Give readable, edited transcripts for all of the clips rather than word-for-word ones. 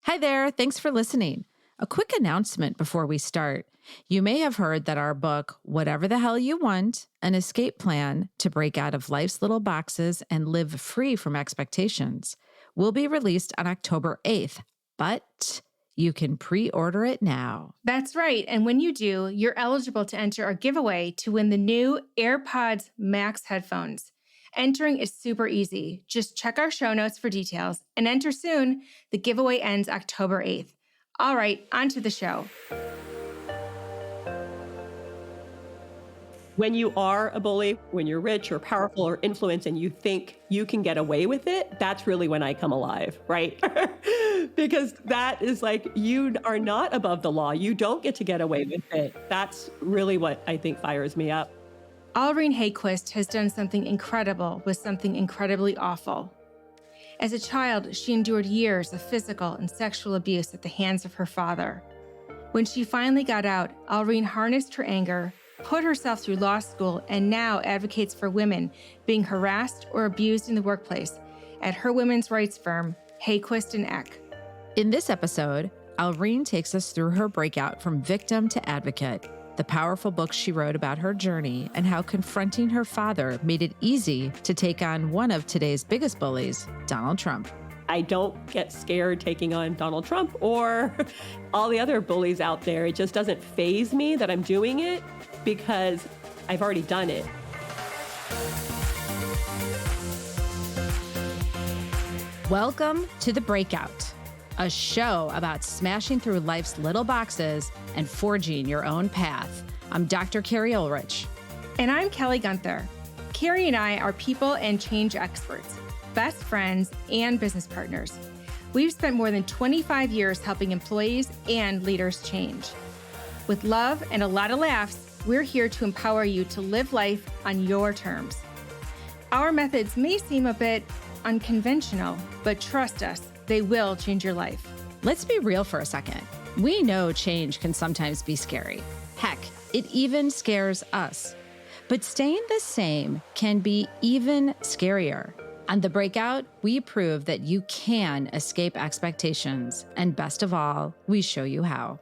Hi there. Thanks for listening. A quick announcement before we start. You may have heard that our book, Whatever the Hell You Want, An Escape Plan to Break Out of Life's Little Boxes and Live Free from Expectations, will be released on October 8th, but you can pre-order it now. That's right. And when you do, you're eligible to enter our giveaway to win the new AirPods Max headphones. Entering is super easy. Just check our show notes for details and enter soon. The giveaway ends October 8th. All right, on to the show. When you are a bully, when you're rich or powerful or influenced and you think you can get away with it, that's really when I come alive, right? Because that is like, you are not above the law. You don't get to get away with it. That's really what I think fires me up. Alreen Haeggquist has done something incredible with something incredibly awful. As a child, she endured years of physical and sexual abuse at the hands of her father. When she finally got out, Alreen harnessed her anger, put herself through law school, and now advocates for women being harassed or abused in the workplace at her women's rights firm, Haeggquist and Eck. In this episode, Alreen takes us through her breakout from victim to advocate, the powerful book she wrote about her journey, and how confronting her father made it easy to take on one of today's biggest bullies, Donald Trump. I don't get scared taking on Donald Trump or all the other bullies out there. It just doesn't faze me that I'm doing it because I've already done it. Welcome to The Breakout, a show about smashing through life's little boxes and forging your own path. I'm Dr. Carrie Ulrich. And I'm Kelly Gunther. Carrie and I are people and change experts, best friends, and business partners. We've spent more than 25 years helping employees and leaders change. With love and a lot of laughs, we're here to empower you to live life on your terms. Our methods may seem a bit unconventional, but trust us, they will change your life. Let's be real for a second. We know change can sometimes be scary. Heck, it even scares us. But staying the same can be even scarier. On The Breakout, we prove that you can escape expectations. And best of all, we show you how.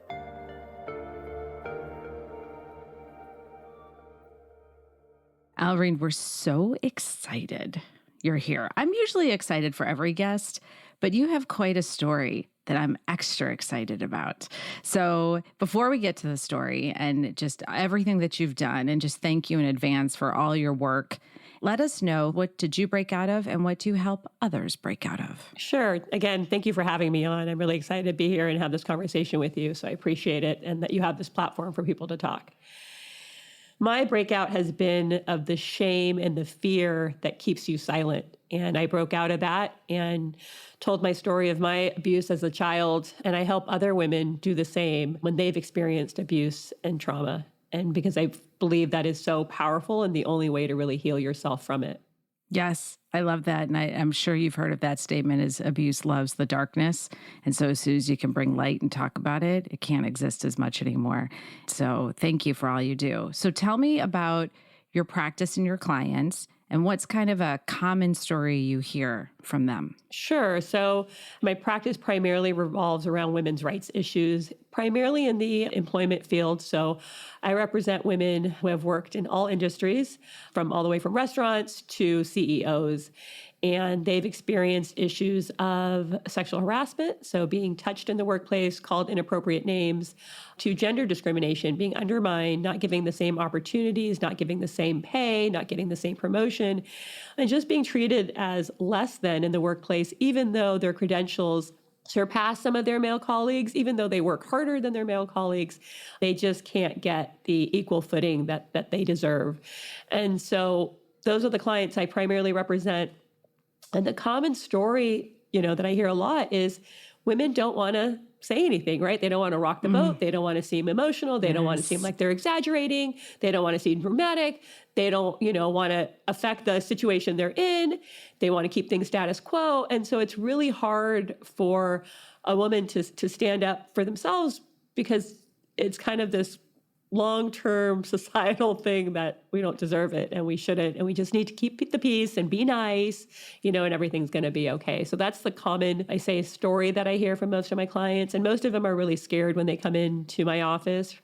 Alreen, we're so excited you're here. I'm usually excited for every guest, but you have quite a story that I'm extra excited about. So before we get to the story and just everything that you've done, and just thank you in advance for all your work, let us know, what did you break out of and what do you help others break out of? Sure. Again, thank you for having me on. I'm really excited to be here and have this conversation with you. So I appreciate it, and that you have this platform for people to talk. My breakout has been of the shame and the fear that keeps you silent. And I broke out of that and told my story of my abuse as a child. And I help other women do the same when they've experienced abuse and trauma. And because I believe that is so powerful and the only way to really heal yourself from it. Yes, I love that. And I'm sure you've heard of that statement, is abuse loves the darkness. And so as soon as you can bring light and talk about it, it can't exist as much anymore. So thank you for all you do. So tell me about your practice and your clients, and what's kind of a common story you hear from them? Sure. So my practice primarily revolves around women's rights issues, primarily in the employment field. So I represent women who have worked in all industries, from all the way from restaurants to CEOs. And they've experienced issues of sexual harassment, so being touched in the workplace, called inappropriate names, to gender discrimination, being undermined, not giving the same opportunities, not giving the same pay, not getting the same promotion, and just being treated as less than in the workplace, even though their credentials surpass some of their male colleagues, even though they work harder than their male colleagues. They just can't get the equal footing that they deserve. And so those are the clients I primarily represent. And the common story, that I hear a lot is women don't want to say anything, right? They don't want to rock the boat. They don't want to seem emotional. They don't want to seem like they're exaggerating. They don't want to seem dramatic. They don't, want to affect the situation they're in. They want to keep things status quo. And so it's really hard for a woman to stand up for themselves, because it's kind of this long-term societal thing that we don't deserve it and we shouldn't. And we just need to keep the peace and be nice, and everything's going to be okay. So that's the common, I say, story that I hear from most of my clients. And most of them are really scared when they come into my office.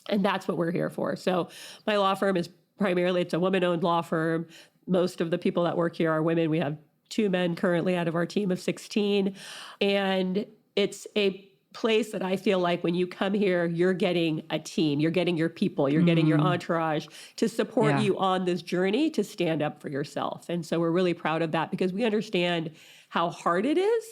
And that's what we're here for. So my law firm is primarily, it's a woman-owned law firm. Most of the people that work here are women. We have 2 men currently out of our team of 16. And it's a place that I feel like when you come here, you're getting a team, you're getting your people, you're getting your entourage to support you on this journey to stand up for yourself. And so we're really proud of that because we understand how hard it is,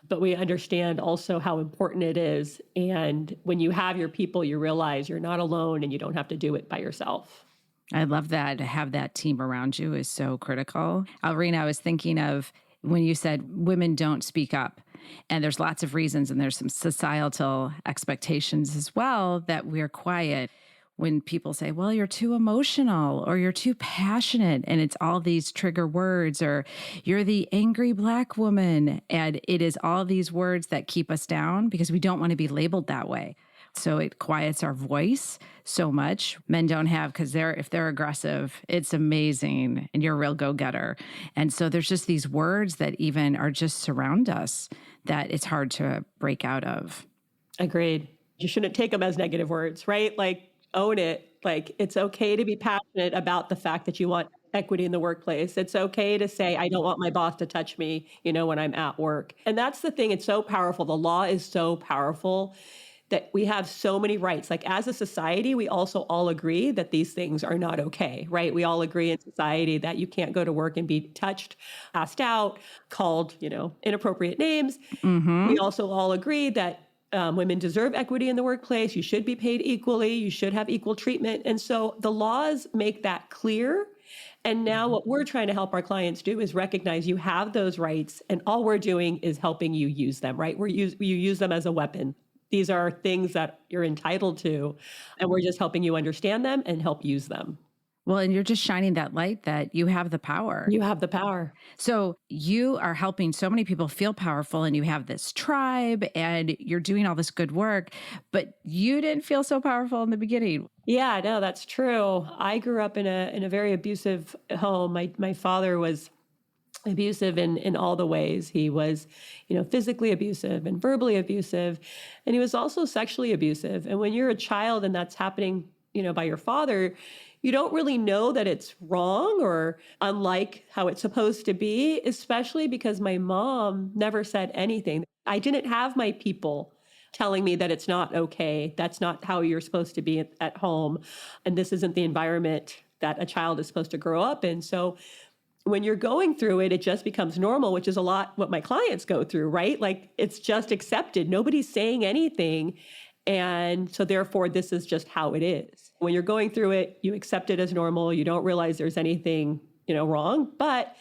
but we understand also how important it is. And when you have your people, you realize you're not alone and you don't have to do it by yourself. I love that. To have that team around you is so critical. Alreen, I was thinking of when you said women don't speak up. And there's lots of reasons, and there's some societal expectations as well that we're quiet. When people say, well, you're too emotional or you're too passionate, and it's all these trigger words, or you're the angry Black woman. And it is all these words that keep us down because we don't want to be labeled that way. So it quiets our voice so much. Men don't have, because if they're aggressive, it's amazing and you're a real go-getter. And so there's just these words that even are just surround us that it's hard to break out of. Agreed. You shouldn't take them as negative words, right? Like, own it. Like, it's okay to be passionate about the fact that you want equity in the workplace. It's okay to say, I don't want my boss to touch me, when I'm at work. And that's the thing. It's so powerful. The law is so powerful that we have so many rights. Like, as a society, we also all agree that these things are not okay, right? We all agree in society that you can't go to work and be touched, asked out, called, inappropriate names. We also all agree that women deserve equity in the workplace. You should be paid equally. You should have equal treatment. And so the laws make that clear. And now what we're trying to help our clients do is recognize you have those rights, and all we're doing is helping you use them, right? You use them as a weapon. These are things that you're entitled to, and we're just helping you understand them and help use them. Well, and you're just shining that light that you have the power. You have the power. So you are helping so many people feel powerful, and you have this tribe and you're doing all this good work, but you didn't feel so powerful in the beginning. Yeah, no, that's true. I grew up in a very abusive home. My father was abusive in all the ways. He was, physically abusive and verbally abusive, and he was also sexually abusive. And when you're a child and that's happening, by your father, you don't really know that it's wrong or unlike how it's supposed to be, especially because my mom never said anything. I didn't have my people telling me that it's not okay. That's not how you're supposed to be at home. And this isn't the environment that a child is supposed to grow up in. So when you're going through it, it just becomes normal, which is a lot what my clients go through, right? Like, it's just accepted. Nobody's saying anything. And so therefore, this is just how it is. When you're going through it, you accept it as normal. You don't realize there's anything, wrong, but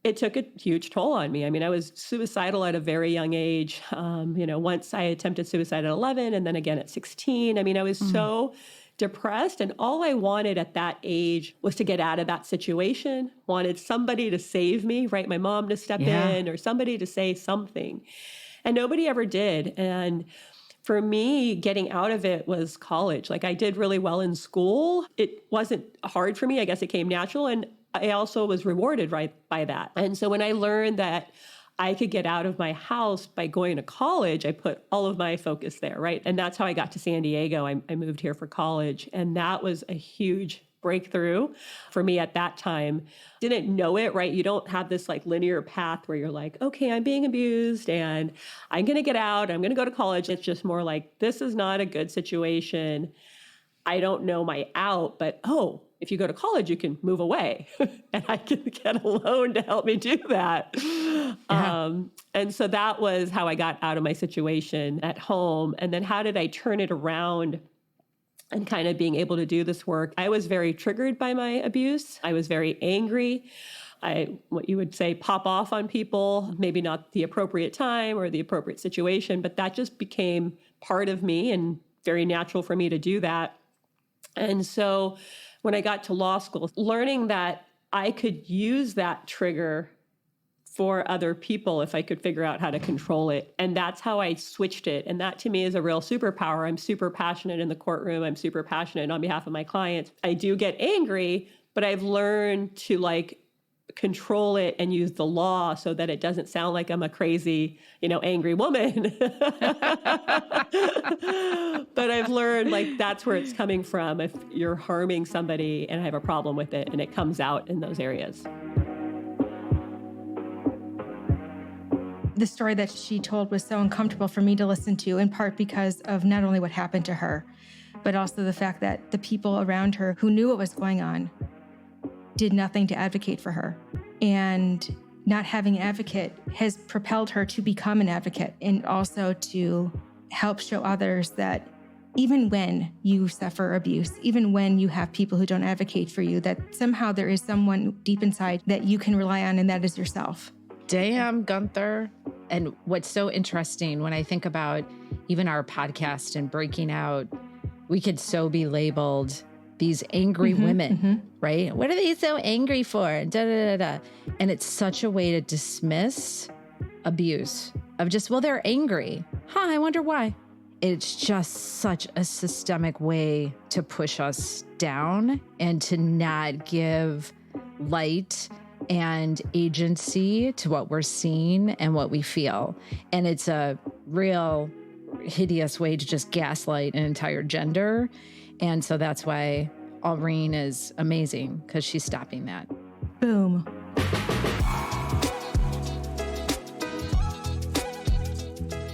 it took a huge toll on me. I mean, I was suicidal at a very young age. Once I attempted suicide at 11 and then again at 16. I mean, I was so depressed, and all I wanted at that age was to get out of that situation. Wanted somebody to save me, right? My mom to step in, or somebody to say something. And nobody ever did. And for me, getting out of it was college. Like, I did really well in school. It wasn't hard for me. I guess it came natural. And I also was rewarded right by that. And so when I learned that I could get out of my house by going to college, I put all of my focus there, right? And that's how I got to San Diego. I moved here for college. And that was a huge breakthrough for me at that time. Didn't know it, right? You don't have this like linear path where you're like, okay, I'm being abused and I'm going to get out. I'm going to go to college. It's just more like, this is not a good situation. I don't know my out, but if you go to college, you can move away and I can get a loan to help me do that. And so that was how I got out of my situation at home. And then how did I turn it around and kind of being able to do this work? I was very triggered by my abuse. I was very angry. What you would say, pop off on people, maybe not the appropriate time or the appropriate situation, but that just became part of me and very natural for me to do that. And so when I got to law school, learning that I could use that trigger for other people if I could figure out how to control it. And that's how I switched it. And that to me is a real superpower. I'm super passionate in the courtroom. I'm super passionate on behalf of my clients. I do get angry, but I've learned to like control it and use the law so that it doesn't sound like I'm a crazy, angry woman. But I've learned like that's where it's coming from. If you're harming somebody and I have a problem with it, and it comes out in those areas. The story that she told was so uncomfortable for me to listen to, in part because of not only what happened to her, but also the fact that the people around her who knew what was going on did nothing to advocate for her. And not having an advocate has propelled her to become an advocate, and also to help show others that even when you suffer abuse, even when you have people who don't advocate for you, that somehow there is someone deep inside that you can rely on, and that is yourself. Damn, Gunther. And what's so interesting when I think about even our podcast and Breaking Out, we could so be labeled these angry women, right? What are they so angry for? Da, da, da, da. And it's such a way to dismiss abuse of just, well, they're angry. I wonder why. It's just such a systemic way to push us down and to not give light and agency to what we're seeing and what we feel. And it's a real hideous way to just gaslight an entire gender. And so that's why Alreen is amazing, because she's stopping that. Boom.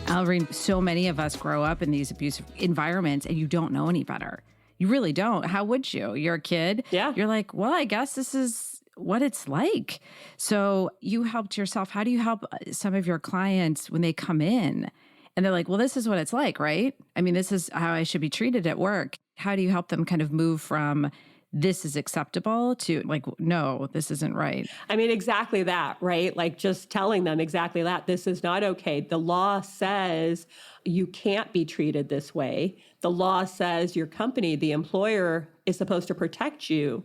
Alreen, so many of us grow up in these abusive environments and you don't know any better. You really don't. How would you? You're a kid. Yeah. You're like, well, I guess this is what it's like. So you helped yourself. How do you help some of your clients when they come in and they're like, well, this is what it's like, right? I mean, this is how I should be treated at work. How do you help them kind of move from this is acceptable to like, no, this isn't right? I mean, exactly that, right? Like just telling them exactly that. This is not okay. The law says you can't be treated this way. The law says your company, the employer, is supposed to protect you,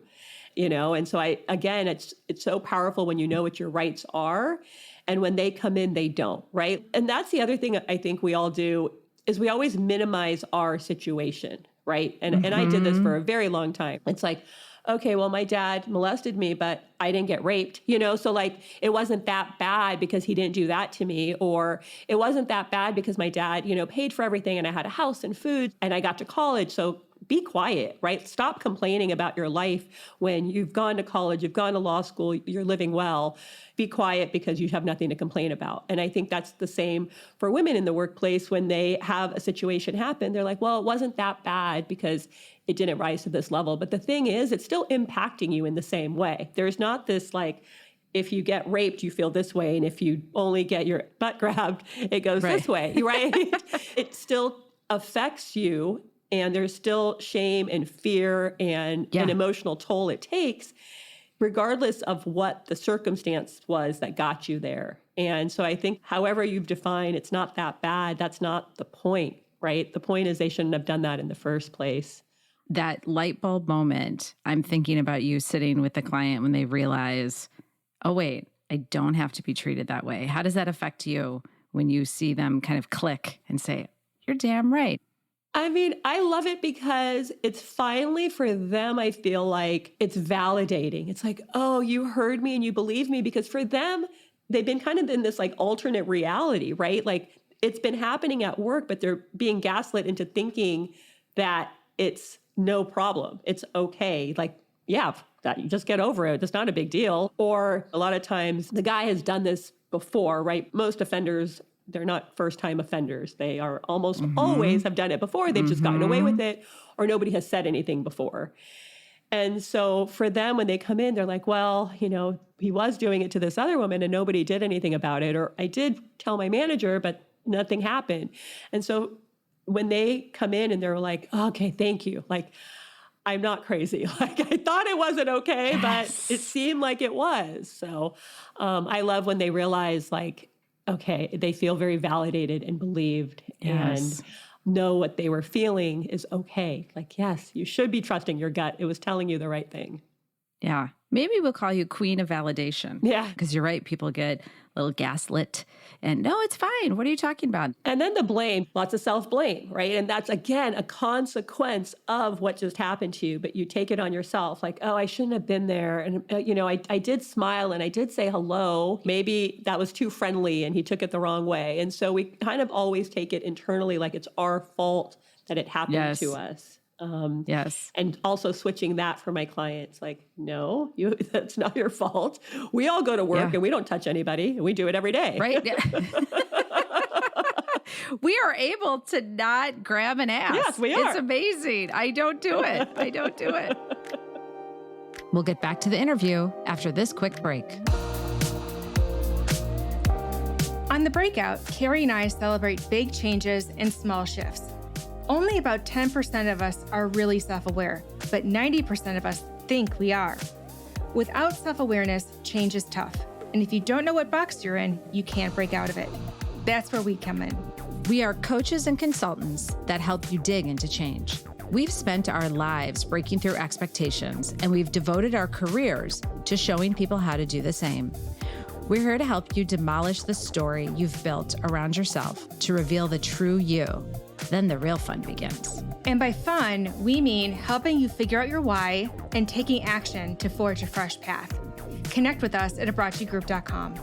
And so again, it's so powerful when you know what your rights are. And when they come in, they don't, right? And that's the other thing I think we all do is we always minimize our situation, right? And I did this for a very long time. It's like, okay, well, my dad molested me, but I didn't get raped, So like, it wasn't that bad because he didn't do that to me. Or it wasn't that bad because my dad, paid for everything and I had a house and food and I got to college. So be quiet, right? Stop complaining about your life when you've gone to college, you've gone to law school, you're living well. Be quiet because you have nothing to complain about. And I think that's the same for women in the workplace when they have a situation happen. They're like, well, it wasn't that bad because it didn't rise to this level. But the thing is, it's still impacting you in the same way. There's not this like, if you get raped, you feel this way. And if you only get your butt grabbed, it goes this way, right? It still affects you. And there's still shame and fear and an emotional toll it takes, regardless of what the circumstance was that got you there. And so I think however you've defined it's not that bad, that's not the point, right? The point is they shouldn't have done that in the first place. That light bulb moment, I'm thinking about you sitting with the client when they realize, oh, wait, I don't have to be treated that way. How does that affect you when you see them kind of click and say, you're damn right? I mean, I love it because it's finally for them, I feel like it's validating. It's like, oh, you heard me and you believe me, because for them, they've been kind of in this like alternate reality, right? Like it's been happening at work, but they're being gaslit into thinking that it's no problem. It's okay. Like, yeah, that you just get over it. It's not a big deal. Or a lot of times the guy has done this before, right? Most offenders, they're not first-time offenders. They are almost always have done it before. They've just gotten away with it, or nobody has said anything before. And so for them, when they come in, they're like, well, he was doing it to this other woman and nobody did anything about it. Or I did tell my manager, but nothing happened. And so when they come in and they're like, oh, okay, thank you. Like, I'm not crazy. Like I thought it wasn't okay, but it seemed like it was. So I love when they realize like, okay, they feel very validated and believed and know what they were feeling is okay. Like, yes, you should be trusting your gut. It was telling you the right thing. Yeah. Maybe we'll call you Queen of Validation. Yeah. Because you're right. People get a little gaslit and no, it's fine. What are you talking about? And then the blame, lots of self-blame, right? And that's, again, a consequence of what just happened to you, but you take it on yourself. Like, oh, I shouldn't have been there. And, I did smile and I did say hello. Maybe that was too friendly and he took it the wrong way. And so we kind of always take it internally like it's our fault that it happened to us. Yes. And also switching that for my clients, like, no, that's not your fault. We all go to work and we don't touch anybody. And we do it every day. Right. We are able to not grab an ass. Yes, we are. It's amazing. I don't do it. We'll get back to the interview after this quick break. On The Breakout, Carrie and I celebrate big changes and small shifts. Only about 10% of us are really self-aware, but 90% of us think we are. Without self-awareness, change is tough. And if you don't know what box you're in, you can't break out of it. That's where we come in. We are coaches and consultants that help you dig into change. We've spent our lives breaking through expectations, and we've devoted our careers to showing people how to do the same. We're here to help you demolish the story you've built around yourself to reveal the true you. Then the real fun begins. And by fun, we mean helping you figure out your why and taking action to forge a fresh path. Connect with us at abbracciagroup.com.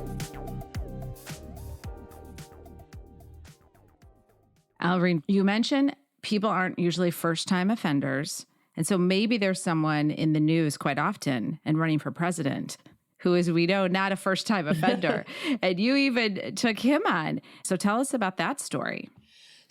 Alreen, you mentioned people aren't usually first-time offenders. And so maybe there's someone in the news quite often and running for president who is, we know, not a first-time offender. And you even took him on. So tell us about that story.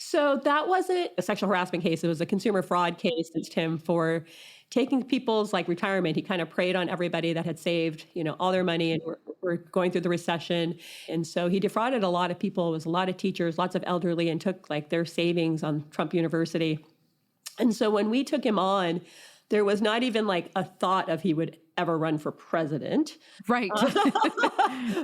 So that wasn't a sexual harassment case. It was a consumer fraud case against him for taking people's retirement. He kind of preyed on everybody that had saved, all their money and were going through the recession. And so he defrauded a lot of people. It was a lot of teachers, lots of elderly, and took their savings on Trump University. And so when we took him on, there was not even a thought of he would ever run for president. Right.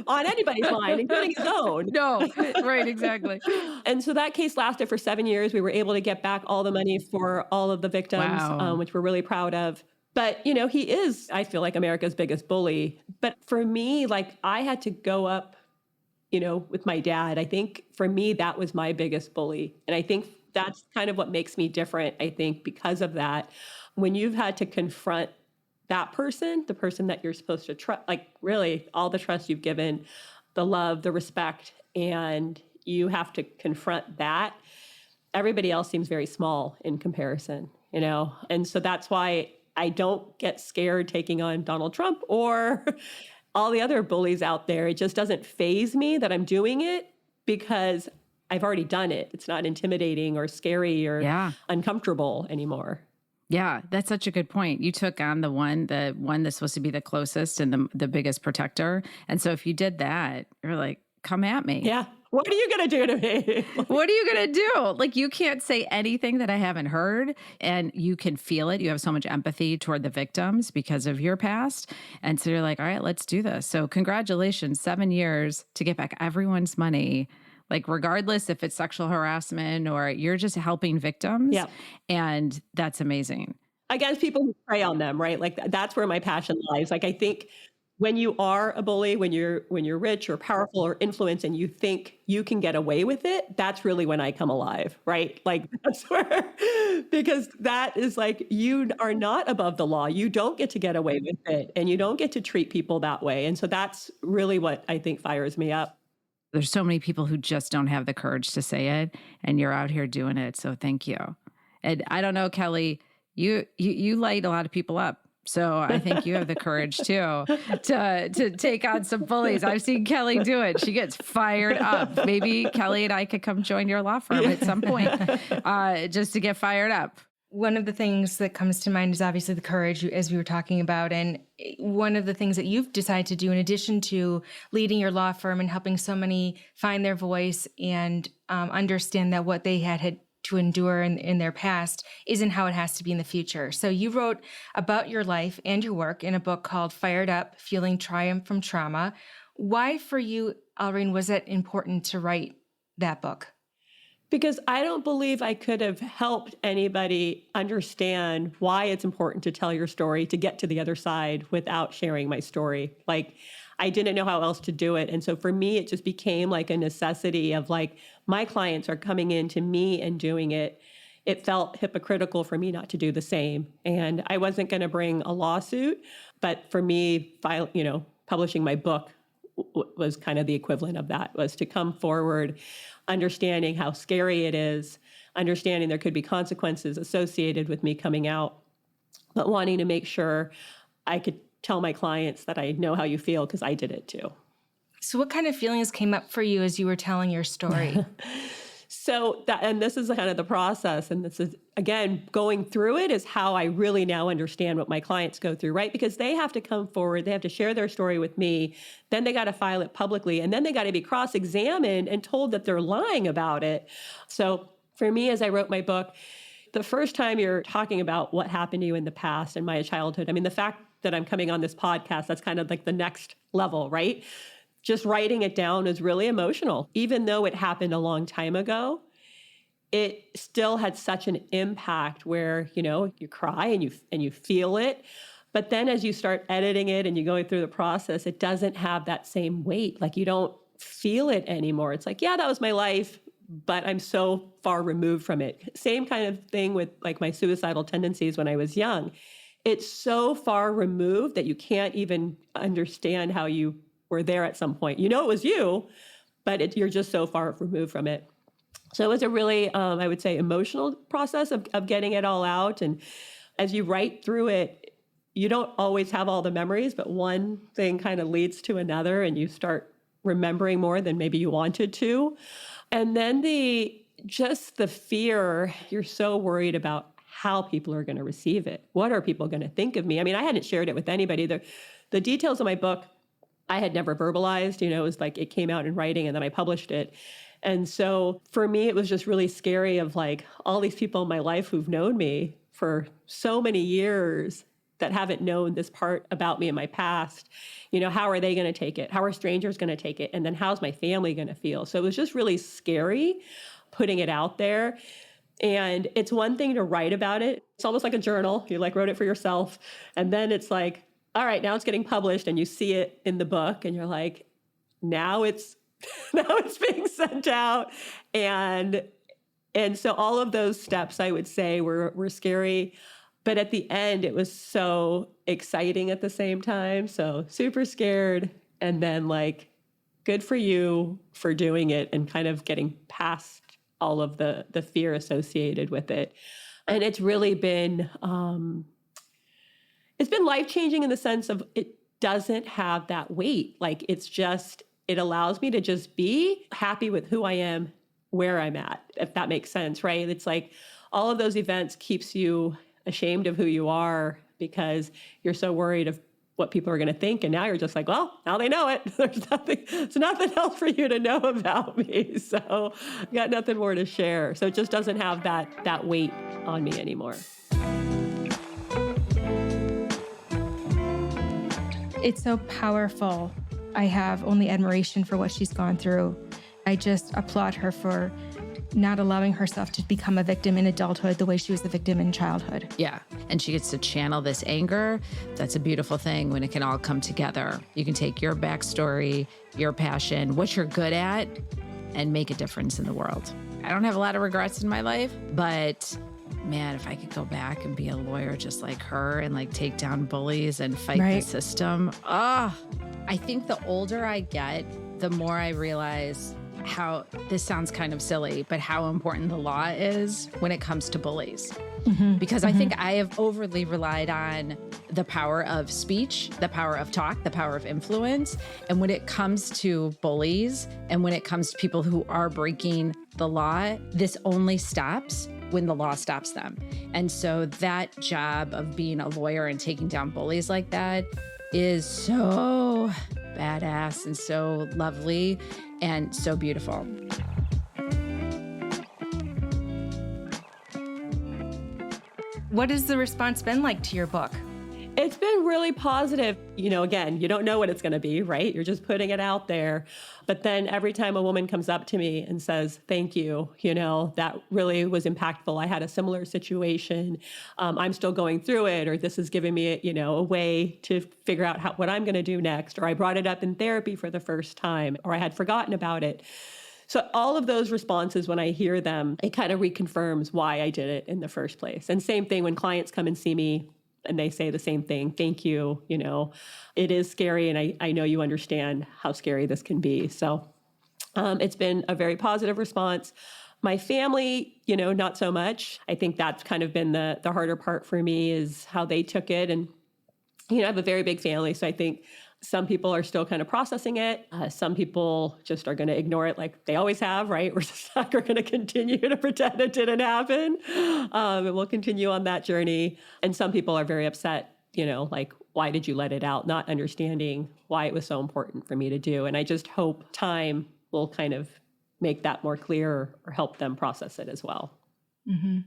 On anybody's mind, including his own. No, right, exactly. And so that case lasted for 7 years. We were able to get back all the money for all of the victims, which we're really proud of. But, he is, I feel like, America's biggest bully. But for me, I had to go up, with my dad. I think for me, that was my biggest bully. And I think that's kind of what makes me different, I think, because of that. When you've had to confront that person, the person that you're supposed to trust, really all the trust you've given, the love, the respect, and you have to confront that, everybody else seems very small in comparison, And so that's why I don't get scared taking on Donald Trump or all the other bullies out there. It just doesn't faze me that I'm doing it because I've already done it. It's not intimidating or scary or uncomfortable anymore. Yeah, that's such a good point. You took on the one that's supposed to be the closest and the biggest protector. And so if you did that, you're like, come at me. Yeah. What are you going to do to me? What are you going to do? You can't say anything that I haven't heard, and you can feel it. You have so much empathy toward the victims because of your past. And so you're like, all right, let's do this. So congratulations, 7 years to get back everyone's money. Regardless if it's sexual harassment or you're just helping victims. Yeah. And that's amazing. Against people who prey on them, right? That's where my passion lies. I think when you are a bully, when you're rich or powerful or influenced and you think you can get away with it, that's really when I come alive, right? That's where, because that is you are not above the law. You don't get to get away with it and you don't get to treat people that way. And so that's really what I think fires me up. There's so many people who just don't have the courage to say it, and you're out here doing it. So thank you. And I don't know, Kelly, you light a lot of people up. So I think you have the courage too to take on some bullies. I've seen Kelly do it. She gets fired up. Maybe Kelly and I could come join your law firm at some point just to get fired up. One of the things that comes to mind is obviously the courage, as we were talking about. And one of the things that you've decided to do, in addition to leading your law firm and helping so many find their voice and understand that what they had to endure in their past isn't how it has to be in the future. So you wrote about your life and your work in a book called Fired Up, Fueling Triumph from Trauma. Why for you, Alreen, was it important to write that book? Because I don't believe I could have helped anybody understand why it's important to tell your story to get to the other side without sharing my story. Like, I didn't know how else to do it. And so for me, it just became like a necessity of like, my clients are coming in to me and doing it. It felt hypocritical for me not to do the same. And I wasn't going to bring a lawsuit, but for me, publishing my book was kind of the equivalent of that, was to come forward, understanding how scary it is, understanding there could be consequences associated with me coming out, but wanting to make sure I could tell my clients that I know how you feel because I did it too. So what kind of feelings came up for you as you were telling your story? And this is kind of the process. And this is, again, going through it is how I really now understand what my clients go through, right? Because they have to come forward, they have to share their story with me, then they got to file it publicly, and then they got to be cross-examined and told that they're lying about it. So for me, as I wrote my book, the first time you're talking about what happened to you in the past and my childhood, I mean, the fact that I'm coming on this podcast, that's kind of like the next level, right? Just writing it down is really emotional. Even though it happened a long time ago, it still had such an impact where, you cry and you feel it. But then as you start editing it and you're going through the process, it doesn't have that same weight. Like, you don't feel it anymore. It's like, yeah, that was my life, but I'm so far removed from it. Same kind of thing with like my suicidal tendencies when I was young. It's so far removed that you can't even understand how you were there at some point. It was you, but you're just so far removed from it. So it was a really, I would say, emotional process of getting it all out. And as you write through it, you don't always have all the memories, but one thing kind of leads to another, and you start remembering more than maybe you wanted to. And then the fear, you're so worried about how people are going to receive it. What are people going to think of me? I mean, I hadn't shared it with anybody. The details of my book, I had never verbalized. It was like it came out in writing and then I published it. And so for me, it was just really scary of like all these people in my life who've known me for so many years that haven't known this part about me in my past. How are they going to take it? How are strangers going to take it? And then how's my family going to feel? So it was just really scary putting it out there. And it's one thing to write about it. It's almost like a journal. You like wrote it for yourself. And then it's like, all right, now it's getting published and you see it in the book and you're like, now it's being sent out. And so all of those steps, I would say, were scary. But at the end, it was so exciting at the same time. So super scared. And then like, good for you for doing it and kind of getting past all of the fear associated with it. And it's really been, it's been life-changing in the sense of it doesn't have that weight. Like it allows me to just be happy with who I am, where I'm at, if that makes sense, right? It's like all of those events keeps you ashamed of who you are because you're so worried of what people are going to think. And now you're just like, well, now they know it. There's nothing else for you to know about me. So I got nothing more to share. So it just doesn't have that weight on me anymore. It's so powerful. I have only admiration for what she's gone through. I just applaud her for not allowing herself to become a victim in adulthood the way she was a victim in childhood. Yeah. And she gets to channel this anger. That's a beautiful thing when it can all come together. You can take your backstory, your passion, what you're good at, and make a difference in the world. I don't have a lot of regrets in my life, but man, if I could go back and be a lawyer just like her and like take down bullies and fight the system. I think the older I get, the more I realize how, this sounds kind of silly, but how important the law is when it comes to bullies. Because I think I have overly relied on the power of speech, the power of talk, the power of influence. And when it comes to bullies and when it comes to people who are breaking the law, this only stops when the law stops them. And so that job of being a lawyer and taking down bullies like that is so badass and so lovely and so beautiful. What has the response been like to your book? It's been really positive. Again, you don't know what it's going to be, right? You're just putting it out there. But then every time a woman comes up to me and says, thank you, that really was impactful. I had a similar situation. I'm still going through it, or this is giving me, a way to figure out what I'm going to do next, or I brought it up in therapy for the first time, or I had forgotten about it. So all of those responses, when I hear them, it kind of reconfirms why I did it in the first place. And same thing when clients come and see me and they say the same thing, thank you, it is scary. And I know you understand how scary this can be. So it's been a very positive response. My family, not so much. I think that's kind of been the harder part for me, is how they took it. And, I have a very big family. So I think some people are still kind of processing it. Some people just are going to ignore it like they always have, right? We're just not going to continue to pretend it didn't happen. And we'll continue on that journey. And some people are very upset, like, why did you let it out? Not understanding why it was so important for me to do. And I just hope time will kind of make that more clear or help them process it as well. Mm-hmm.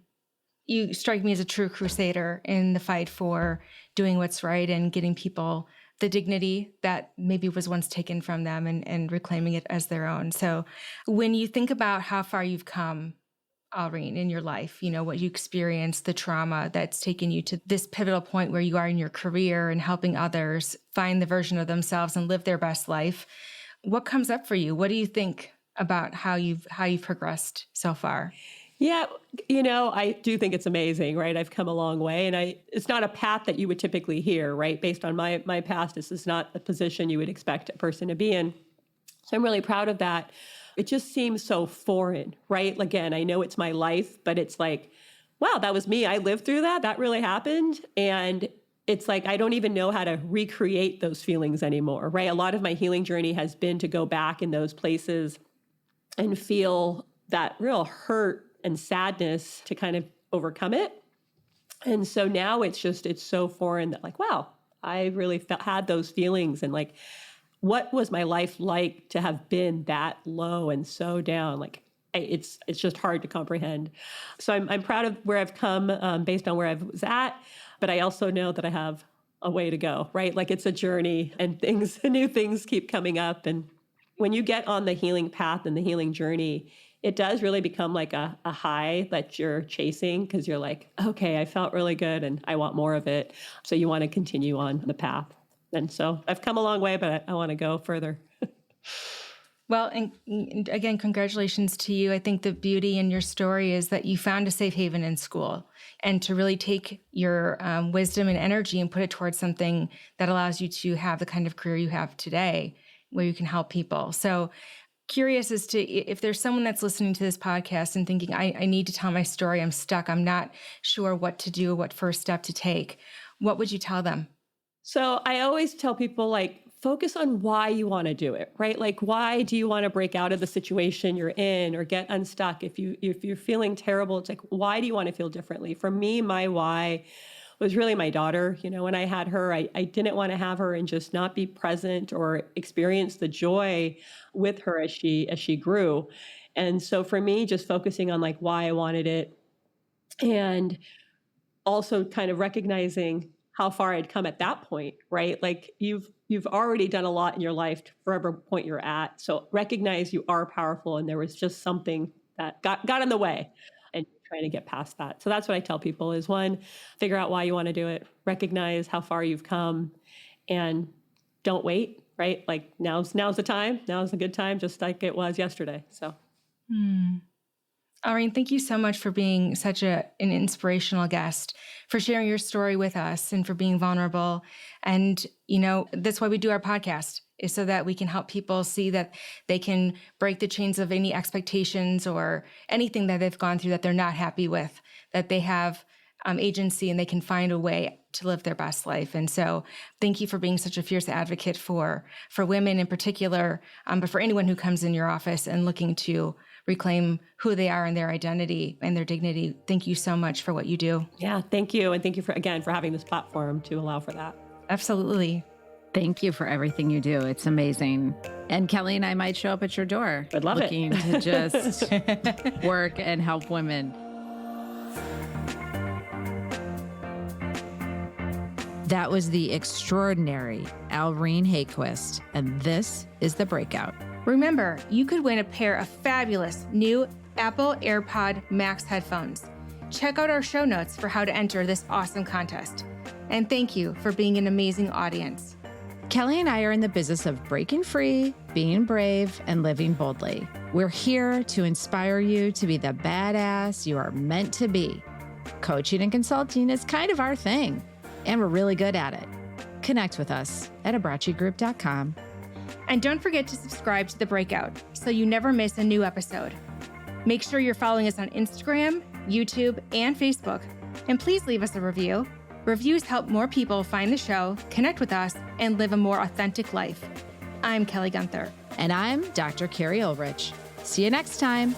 You strike me as a true crusader in the fight for doing what's right and getting people the dignity that maybe was once taken from them and reclaiming it as their own. So when you think about how far you've come, Alreen, in your life, what you experienced, the trauma that's taken you to this pivotal point where you are in your career and helping others find the version of themselves and live their best life, what comes up for you? What do you think about how you've progressed so far? Yeah, I do think it's amazing, right? I've come a long way, and it's not a path that you would typically hear, right? Based on my past, this is not a position you would expect a person to be in. So I'm really proud of that. It just seems so foreign, right? Again, I know it's my life, but it's like, wow, that was me. I lived through that. That really happened. And it's like, I don't even know how to recreate those feelings anymore, right? A lot of my healing journey has been to go back in those places and feel that real hurt and sadness to kind of overcome it. And so now it's so foreign that, like, wow, I really had those feelings, and like, what was my life like to have been that low and so down? Like, it's just hard to comprehend. So I'm proud of where I've come based on where I was at, but I also know that I have a way to go, right? Like, it's a journey, and new things keep coming up. And when you get on the healing path and the healing journey, it does really become like a high that you're chasing, because you're like, okay, I felt really good and I want more of it. So you want to continue on the path. And so I've come a long way, but I want to go further. Well, and again, congratulations to you. I think the beauty in your story is that you found a safe haven in school, and to really take your wisdom and energy and put it towards something that allows you to have the kind of career you have today, where you can help people. So curious as to if there's someone that's listening to this podcast and thinking, I need to tell my story, I'm stuck, I'm not sure what to do, what first step to take, what would you tell them? So I always tell people, like, focus on why you want to do it, right? Like, why do you want to break out of the situation you're in or get unstuck? If you're feeling terrible, it's like, why do you want to feel differently? For me, my why was really my daughter. When I had her, I didn't want to have her and just not be present or experience the joy with her as she grew. And so for me, just focusing on like why I wanted it, and also kind of recognizing how far I'd come at that point, right? Like, you've already done a lot in your life to wherever point you're at. So recognize you are powerful, and there was just something that got in the way, and trying to get past that. So that's what I tell people is, one, figure out why you want to do it, recognize how far you've come, and don't wait, right? Like, now's the time. Now's a good time, just like it was yesterday. So. Alreen, thank you so much for being such an inspirational guest, for sharing your story with us, and for being vulnerable. And, that's why we do our podcast, is so that we can help people see that they can break the chains of any expectations or anything that they've gone through that they're not happy with, that they have agency and they can find a way to live their best life. And so thank you for being such a fierce advocate for women in particular, but for anyone who comes in your office and looking to reclaim who they are and their identity and their dignity. Thank you so much for what you do. Yeah, thank you. And thank you for having this platform to allow for that. Absolutely. Thank you for everything you do. It's amazing. And Kelly and I might show up at your door. I'd love looking to just work and help women. That was the extraordinary Alreen Haeggquist, and this is The Breakout. Remember, you could win a pair of fabulous new Apple AirPod Max headphones. Check out our show notes for how to enter this awesome contest. And thank you for being an amazing audience. Kelly and I are in the business of breaking free, being brave, and living boldly. We're here to inspire you to be the badass you are meant to be. Coaching and consulting is kind of our thing, and we're really good at it. Connect with us at abrachigroup.com. And don't forget to subscribe to The Breakout so you never miss a new episode. Make sure you're following us on Instagram, YouTube, and Facebook. And please leave us a review. Reviews help more people find the show, connect with us, and live a more authentic life. I'm Kelly Gunther. And I'm Dr. Carrie Ulrich. See you next time.